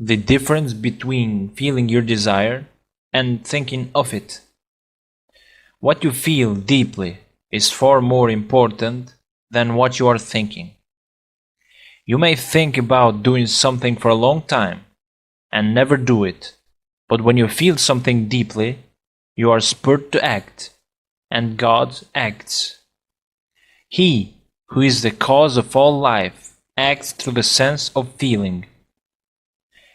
the difference between feeling your desire and thinking of it. What you feel deeply is far more important than what you are thinking. You may think about doing something for a long time and never do it, but when you feel something deeply, you are spurred to act, and God acts. He, who is the cause of all life, acts through the sense of feeling.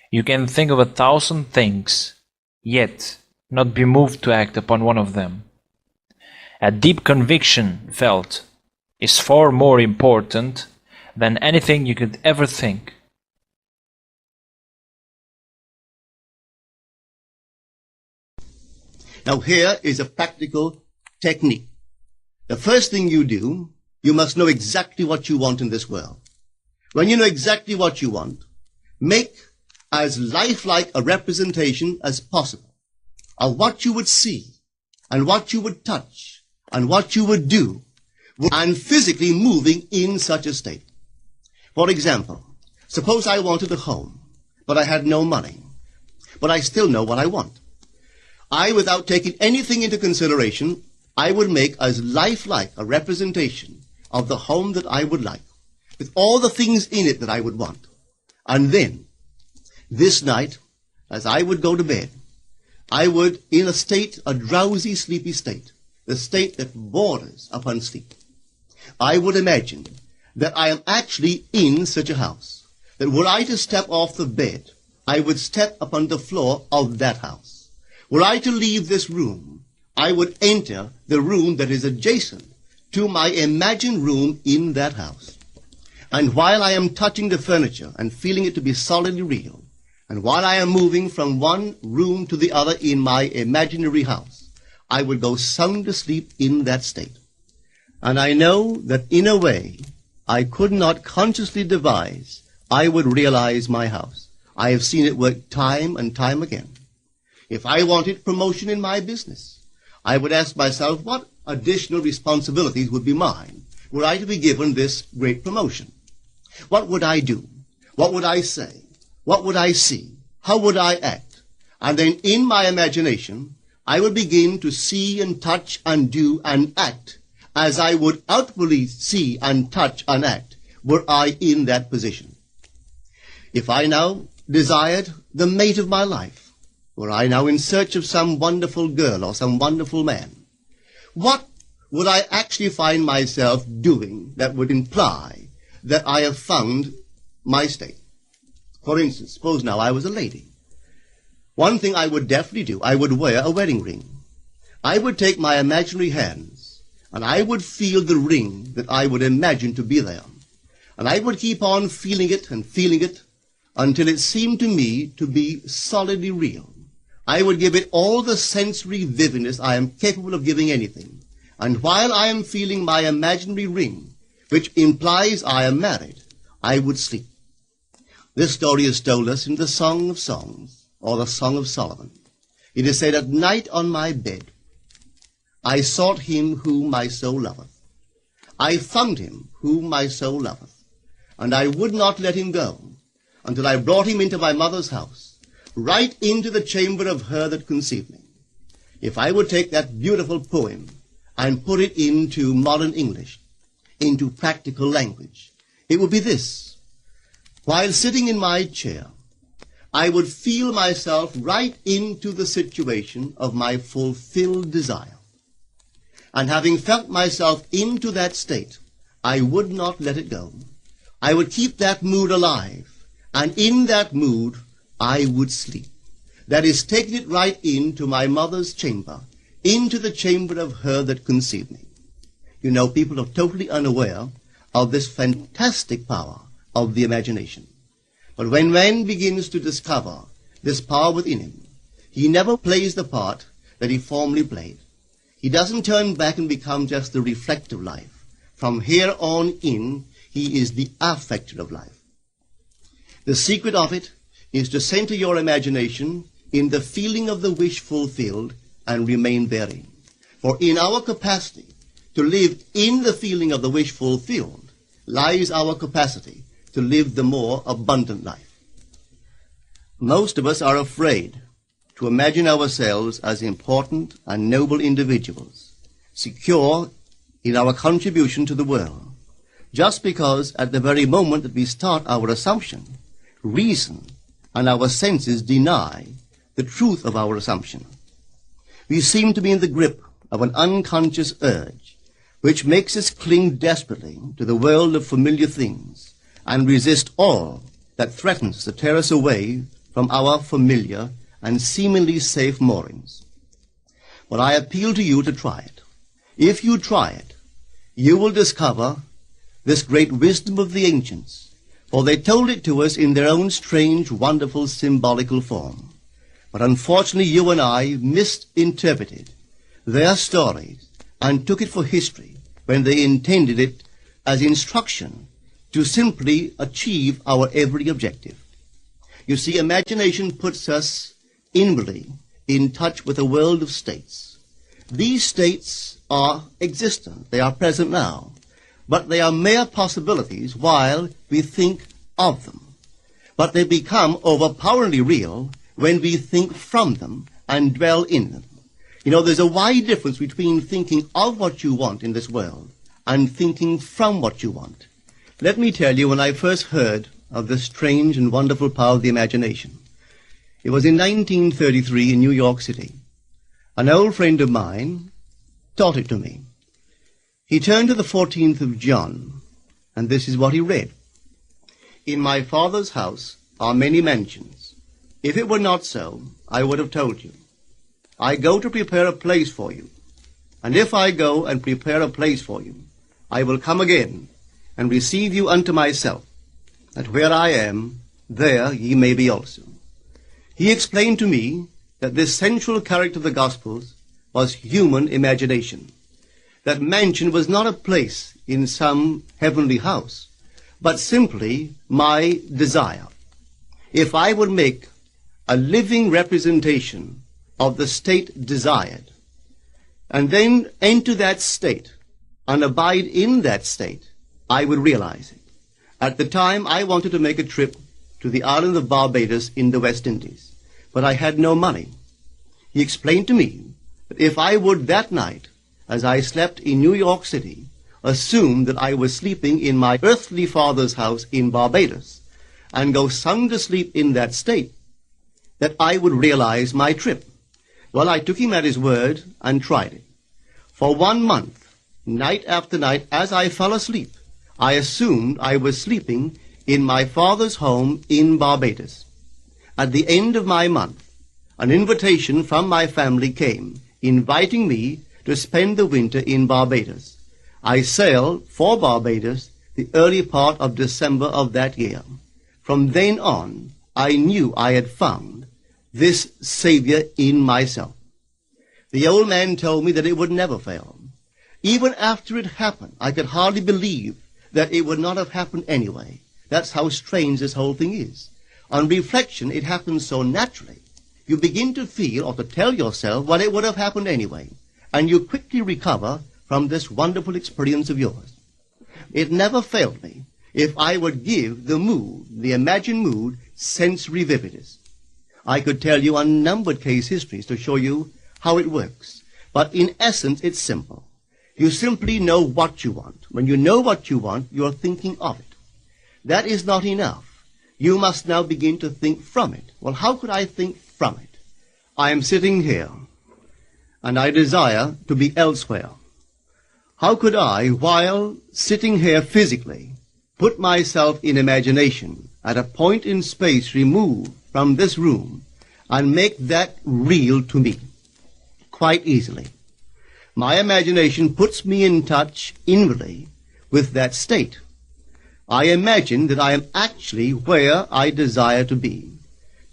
You can think of 1,000 things, yet not be moved to act upon one of them. A deep conviction felt is far more important than anything you could ever think. Now here is a practical technique. The first thing you do, you must know exactly what you want in this world. When you know exactly what you want, make as lifelike a representation as possible of what you would see and what you would touch and what you would do, and physically moving in such a state. For example, suppose I wanted a home, but I had no money, but I still know what I want. I, without taking anything into consideration, I would make as lifelike a representation of the home that I would like, with all the things in it that I would want. And then, this night, as I would go to bed, I would, in a state, a drowsy, sleepy state, the state that borders upon sleep, I would imagine that I am actually in such a house, that were I to step off the bed, I would step upon the floor of that house. Were I to leave this room, I would enter the room that is adjacent to my imagined room in that house. And while I am touching the furniture and feeling it to be solidly real, and while I am moving from one room to the other in my imaginary house, I would go sound asleep in that state. And I know that in a way I could not consciously devise, I would realize my house. I have seen it work time and time again. If I wanted promotion in my business, I would ask myself what additional responsibilities would be mine were I to be given this great promotion. What would I do? What would I say? What would I see? How would I act? And then in my imagination, I would begin to see and touch and do and act as I would outwardly see and touch and act were I in that position. If I now desired the mate of my life, were I now in search of some wonderful girl or some wonderful man, what would I actually find myself doing that would imply that I have found my state? For instance, suppose now I was a lady. One thing I would definitely do, I would wear a wedding ring. I would take my imaginary hands, and I would feel the ring that I would imagine to be there. And I would keep on feeling it until it seemed to me to be solidly real. I would give it all the sensory vividness I am capable of giving anything. And while I am feeling my imaginary ring, which implies I am married, I would sleep. This story is told us in the Song of Songs, or the Song of Solomon. It is said, at night on my bed, I sought him whom my soul loveth. I found him whom my soul loveth. And I would not let him go until I brought him into my mother's house, right into the chamber of her that conceived me. If I would take that beautiful poem and put it into modern English, into practical language, it would be this. While sitting in my chair, I would feel myself right into the situation of my fulfilled desire. And having felt myself into that state, I would not let it go. I would keep that mood alive, and in that mood, I would sleep. That is, taking it right into my mother's chamber, into the chamber of her that conceived me. You know, people are totally unaware of this fantastic power of the imagination. But when man begins to discover this power within him, he never plays the part that he formerly played. He doesn't turn back and become just the reflective life. From here on in, he is the affecter of life. The secret of it is to center your imagination in the feeling of the wish fulfilled and remain therein. For in our capacity to live in the feeling of the wish fulfilled lies our capacity to live the more abundant life. Most of us are afraid to imagine ourselves as important and noble individuals, secure in our contribution to the world, just because at the very moment that we start our assumption, reason and our senses deny the truth of our assumption. We seem to be in the grip of an unconscious urge, which makes us cling desperately to the world of familiar things and resist all that threatens to tear us away from our familiar and seemingly safe moorings. But I appeal to you to try it. If you try it, you will discover this great wisdom of the ancients, for they told it to us in their own strange, wonderful, symbolical form. But unfortunately, you and I misinterpreted their stories and took it for history when they intended it as instruction to simply achieve our every objective. You see, imagination puts us inwardly in touch with a world of states. These states are existent, they are present now, but they are mere possibilities while we think of them. But they become overpoweringly real when we think from them and dwell in them. You know, there's a wide difference between thinking of what you want in this world and thinking from what you want. Let me tell you, when I first heard of this strange and wonderful power of the imagination, it was in 1933 in New York City. An old friend of mine taught it to me. He turned to the 14th of John, and this is what he read. In my Father's house are many mansions. If it were not so, I would have told you. I go to prepare a place for you. And if I go and prepare a place for you, I will come again and receive you unto myself, that where I am, there ye may be also. He explained to me that this central character of the Gospels was human imagination. That mansion was not a place in some heavenly house, but simply my desire. If I would make a living representation of the state desired, and then enter that state and abide in that state, I would realize it. At the time, I wanted to make a trip to the island of Barbados in the West Indies, but I had no money. He explained to me that if I would that night, as I slept in New York City, assume that I was sleeping in my earthly father's house in Barbados, and go sound asleep in that state, that I would realize my trip. Well, I took him at his word and tried it. For 1 month, night after night, as I fell asleep, I assumed I was sleeping in my father's home in Barbados. At the end of my month, an invitation from my family came, inviting me to spend the winter in Barbados. I sailed for Barbados the early part of December of that year. From then on, I knew I had found this Savior in myself. The old man told me that it would never fail. Even after it happened, I could hardly believe that it would not have happened anyway. That's how strange this whole thing is. On reflection, it happens so naturally. You begin to feel or to tell yourself, well, it would have happened anyway. And you quickly recover from this wonderful experience of yours. It never failed me if I would give the mood, the imagined mood, sensory vividness. I could tell you unnumbered case histories to show you how it works. But in essence, it's simple. You simply know what you want. When you know what you want, you're thinking of it. That is not enough. You must now begin to think from it. Well, how could I think from it? I am sitting here, and I desire to be elsewhere. How could I, while sitting here physically, put myself in imagination at a point in space removed from this room and make that real to me? Quite easily. My imagination puts me in touch inwardly with that state. I imagine that I am actually where I desire to be.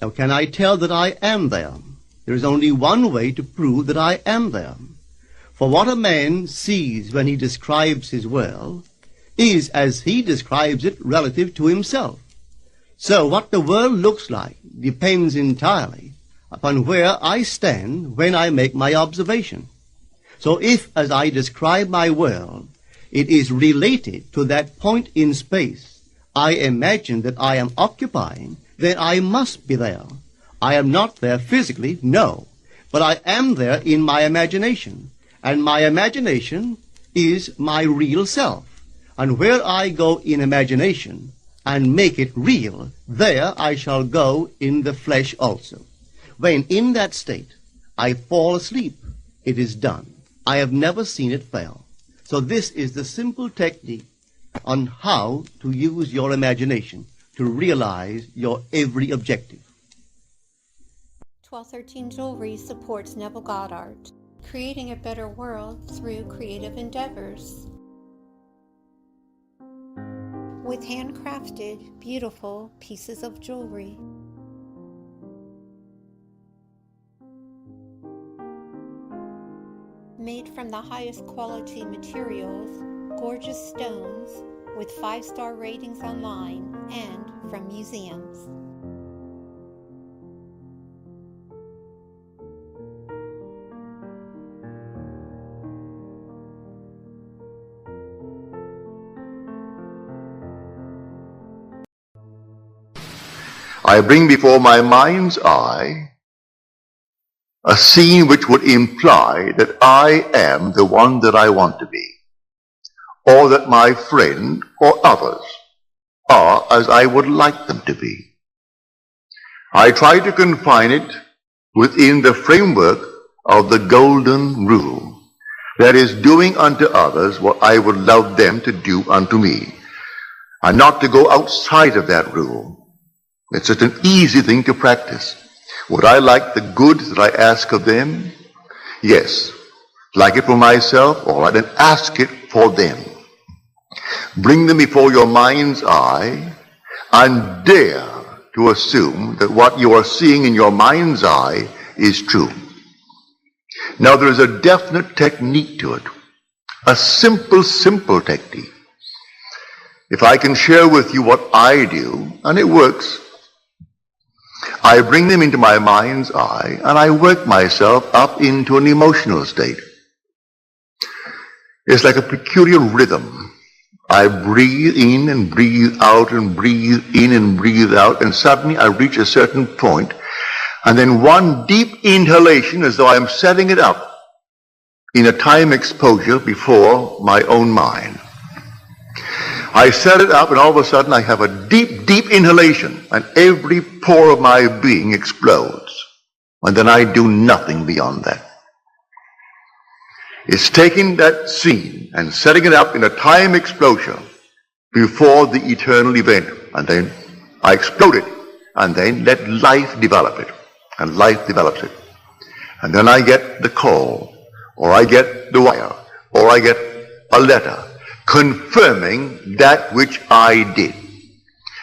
Now, can I tell that I am there? There is only one way to prove that I am there. For what a man sees when he describes his world is as he describes it relative to himself. So what the world looks like depends entirely upon where I stand when I make my observation. So if, as I describe my world, it is related to that point in space I imagine that I am occupying, then I must be there. I am not there physically, no, but I am there in my imagination, and my imagination is my real self. And where I go in imagination and make it real, there I shall go in the flesh also. When in that state I fall asleep, it is done. I have never seen it fail. So this is the simple technique on how to use your imagination to realize your every objective. 1213 Jewelry supports Neville Goddard, creating a better world through creative endeavors. With handcrafted, beautiful pieces of jewelry. Made from the highest quality materials, gorgeous stones, with 5-star ratings online and from museums. I bring before my mind's eye a scene which would imply that I am the one that I want to be, or that my friend or others are as I would like them to be. I try to confine it within the framework of the golden rule, that is, doing unto others what I would love them to do unto me, and not to go outside of that rule. It's such an easy thing to practice. Would I like the good that I ask of them? Yes. Like it for myself? All right, then ask it for them. Bring them before your mind's eye and dare to assume that what you are seeing in your mind's eye is true. Now there is a definite technique to it. A simple technique. If I can share with you what I do, and it works, I bring them into my mind's eye and I work myself up into an emotional state. It's like a peculiar rhythm. I breathe in and breathe out and breathe in and breathe out, and suddenly I reach a certain point, and then one deep inhalation as though I'm setting it up in a time exposure before my own mind. I set it up and all of a sudden I have a deep inhalation and every pore of my being explodes. And then I do nothing beyond that. It's taking that scene and setting it up in a time explosion before the eternal event. And then I explode it and then let life develop it. And life develops it. And then I get the call, or I get the wire, or I get a letter confirming that which I did.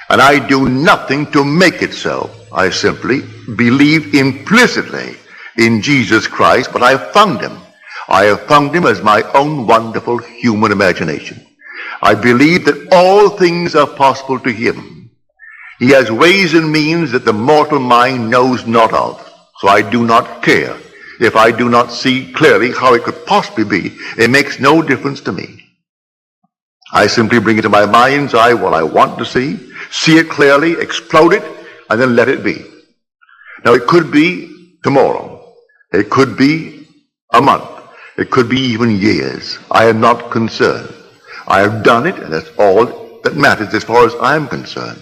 And I do nothing to make it so. I simply believe implicitly in Jesus Christ, but I have found him. I have found him as my own wonderful human imagination. I believe that all things are possible to him. He has ways and means that the mortal mind knows not of. So I do not care if I do not see clearly how it could possibly be. It makes no difference to me. I simply bring it to my mind's eye what I want to see it clearly, explode it, and then let it be. Now it could be tomorrow. It could be a month. It could be even years. I am not concerned. I have done it, and that's all that matters as far as I am concerned.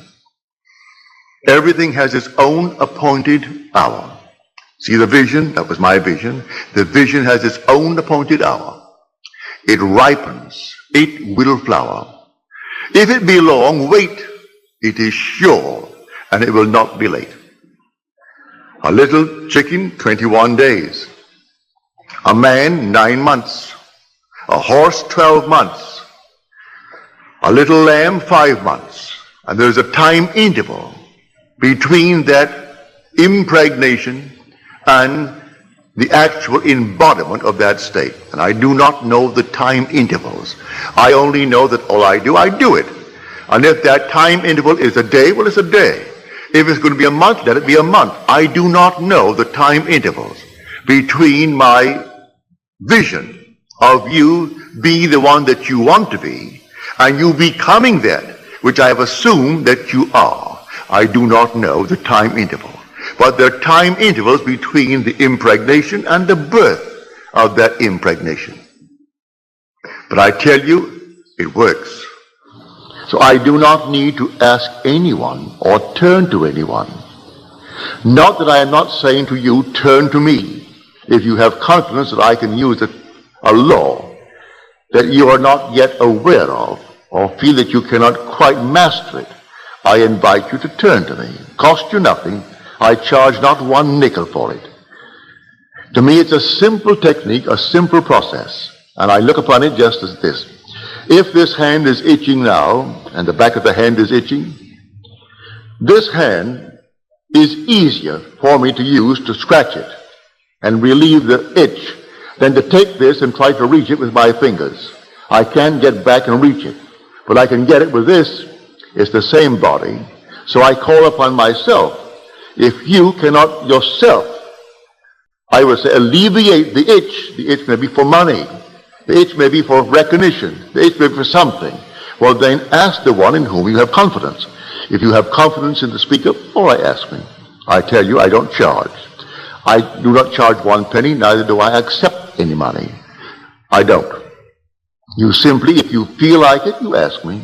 Everything has its own appointed hour. See the vision? That was my vision. The vision has its own appointed hour. It ripens. It will flower. If it be long, wait. It is sure, and it will not be late. A little chicken, 21 days. A man, 9 months. A horse, 12 months. A little lamb, 5 months. And there's a time interval between that impregnation and the actual embodiment of that state. And I do not know the time intervals. I only know that all I do it. And if that time interval is a day, well, it's a day. If it's going to be a month, let it be a month. I do not know the time intervals between my vision of you being the one that you want to be and you becoming that which I have assumed that you are. I do not know the time interval. But there are time intervals between the impregnation and the birth of that impregnation. But I tell you, it works. So I do not need to ask anyone or turn to anyone. Not that I am not saying to you, turn to me. If you have confidence that I can use a law that you are not yet aware of or feel that you cannot quite master it, I invite you to turn to me. Cost you nothing. I charge not one nickel for it. To me, it's a simple technique, a simple process. And I look upon it just as this. If this hand is itching now, and the back of the hand is itching, this hand is easier for me to use to scratch it and relieve the itch than to take this and try to reach it with my fingers. I can't get back and reach it, but I can get it with this. It's the same body. So I call upon myself. If you cannot yourself, I would say, alleviate the itch may be for money, the itch may be for recognition, the itch may be for something. Well, then ask the one in whom you have confidence. If you have confidence in the speaker, all I ask me. I tell you, I don't charge. I do not charge 1 penny, neither do I accept any money. I don't. You simply, if you feel like it, you ask me.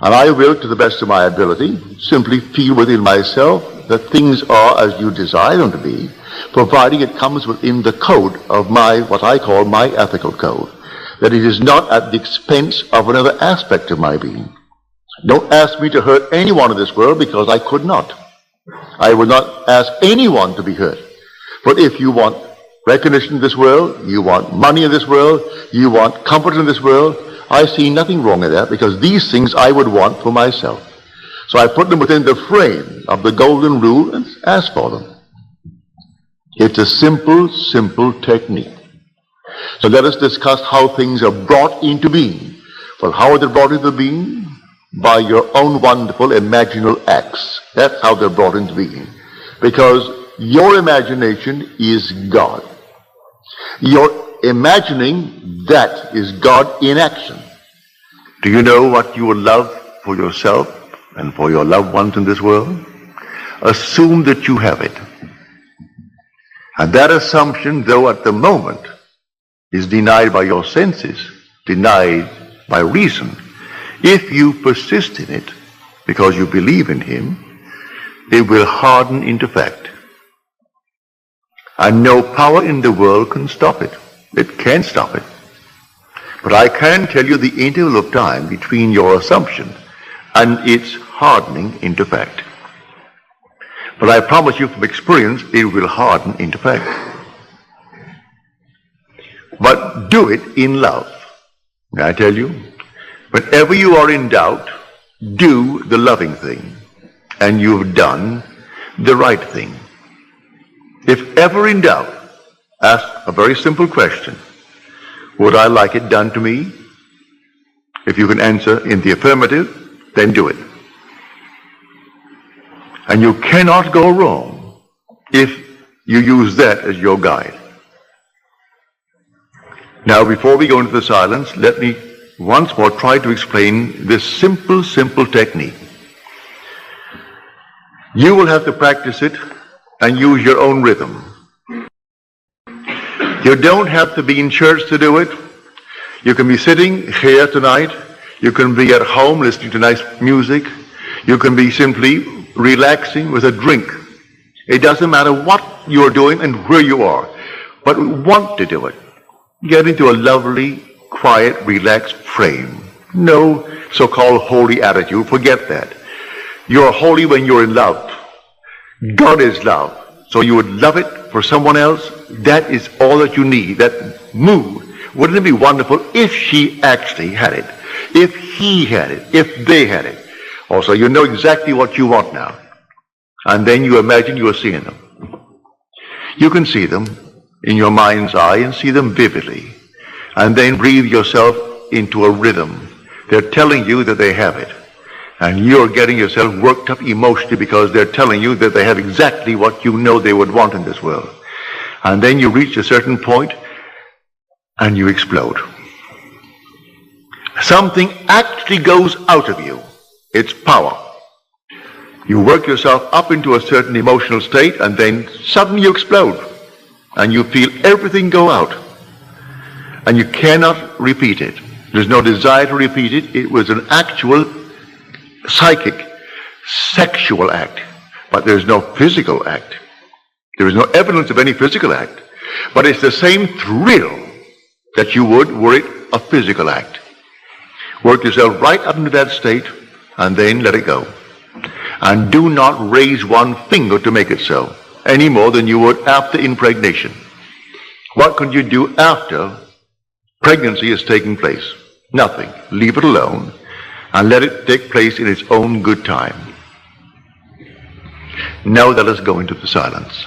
And I will, to the best of my ability, simply feel within myself that things are as you desire them to be, providing it comes within the code of what I call my ethical code. That it is not at the expense of another aspect of my being. Don't ask me to hurt anyone in this world, because I could not. I would not ask anyone to be hurt. But if you want recognition in this world, you want money in this world, you want comfort in this world, I see nothing wrong in that, because these things I would want for myself. So I put them within the frame of the golden rule and ask for them. It's a simple, simple technique. So let us discuss how things are brought into being. Well, how are they brought into being? By your own wonderful imaginal acts. That's how they're brought into being. Because your imagination is God. Your imagining, that is God in action. Do you know what you would love for yourself and for your loved ones in this world? Assume that you have it. And that assumption, though at the moment, is denied by your senses, denied by reason. If you persist in it, because you believe in Him, it will harden into fact. And no power in the world can stop it. It can't stop it. But I can tell you the interval of time between your assumption and its hardening into fact. But I promise you from experience, it will harden into fact. But do it in love. May I tell you? Whenever you are in doubt, do the loving thing, and you've done the right thing. If ever in doubt, ask a very simple question. Would I like it done to me? If you can answer in the affirmative, then do it. And you cannot go wrong if you use that as your guide. Now, before we go into the silence, let me once more try to explain this simple, simple technique. You will have to practice it and use your own rhythm. You don't have to be in church to do it. You can be sitting here tonight. You can be at home listening to nice music. You can be simply relaxing with a drink. It doesn't matter what you're doing and where you are, but want to do it. Get into a lovely, quiet, relaxed frame. No so-called holy attitude. Forget that. You're holy when you're in love. God is love. So you would love it for someone else. That is all that you need. That mood. Wouldn't it be wonderful if she actually had it? If he had it? If they had it? Also, you know exactly what you want now. And then you imagine you are seeing them. You can see them in your mind's eye and see them vividly. And then breathe yourself into a rhythm. They're telling you that they have it. And you're getting yourself worked up emotionally because they're telling you that they have exactly what you know they would want in this world. And then you reach a certain point and you explode. Something actually goes out of you. It's power. You work yourself up into a certain emotional state, and then suddenly you explode. And you feel everything go out. And you cannot repeat it. There's no desire to repeat it. It was an actual psychic, sexual act. But there's no physical act. There is no evidence of any physical act. But it's the same thrill that you would were it a physical act. Work yourself right up into that state, and then let it go. And do not raise one finger to make it so, any more than you would after impregnation. What can you do after pregnancy is taking place? Nothing. Leave it alone and let it take place in its own good time. Now let us go into the silence.